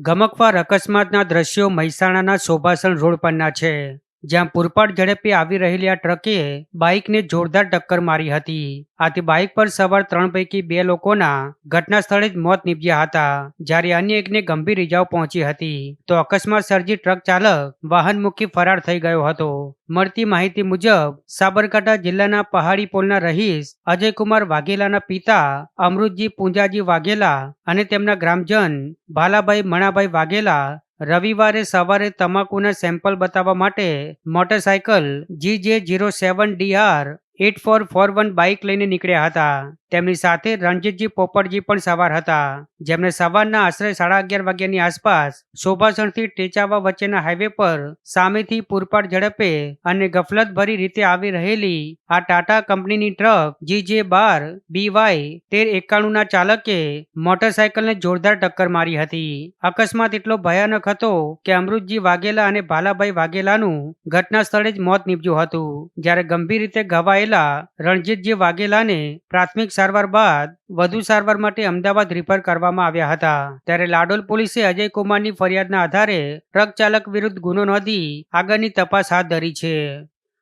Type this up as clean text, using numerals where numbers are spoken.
ગમખ્વાર અકસ્માતના દ્રશ્યો મહેસાણાના શોભાસણ રોડ પરના છે, જ્યાં પૂરપાટ ઝડપે આવી રહેલી આ ટ્રકે બાઇકને જોરદાર ટક્કર મારી હતી. આથી બાઇક પર સવાર 3 પૈકી 2 લોકોના ઘટના સ્થળે જ મોત નીપજ્યા હતા, જ્યારે અન્ય એકને ગંભીર ઇજાઓ પહોંચી હતી. તો અકસ્માત સર્જી ટ્રક ચાલક વાહન મૂકી ફરાર થઈ ગયો હતો. મળતી માહિતી મુજબ સાબરકાંઠા જિલ્લાના પહાડી પોલના રહીશ અજયકુમાર વાઘેલાના પિતા અમૃતજી પૂંજાજી વાઘેલા અને તેમના ગ્રામજન ભાલાભાઈ મણાભાઈ વાઘેલા રવિવારે સવારે તમાકુના સેમ્પલ બતાવવા માટે મોટરસાયકલ GJ07DR 8441 બાઇક લઈને નીકળ્યા હતા. તેમની સાથે રણજીતજી પોપટજી પણ સવાર હતા, જેમને સવારના આશરે 11:30 વાગ્યાની આસપાસ શોભાસણથી ટેચાવા વચ્ચેના હાઈવે પર સામેથી પૂરપાટ ઝડપે અને ગફલતભરી રીતે આવી રહેલી આ ટાટા કંપનીની ટ્રક GJ12BY1391 ના ચાલકે મોટરસાયકલને જોરદાર ટક્કર મારી હતી. અકસ્માત એટલો ભયાનક હતો કે અમૃતજી વાઘેલા અને ભાલાભાઈ વાઘેલાનું ઘટના સ્થળે જ મોત નીપજ્યું હતું, જ્યારે ગંભીર રીતે ઘવાયેલા રણજીતજી વાઘેલાને પ્રાથમિક સારવાર બાદ વધુ સારવાર માટે અમદાવાદ રિફર કરવામાં આવ્યા હતા. ત્યારે લાડોલ પોલીસે અજયકુમારની ફરિયાદના આધારે ટ્રક ચાલક વિરુદ્ધ ગુનો નોંધી આગળની તપાસ હાથ ધરી છે.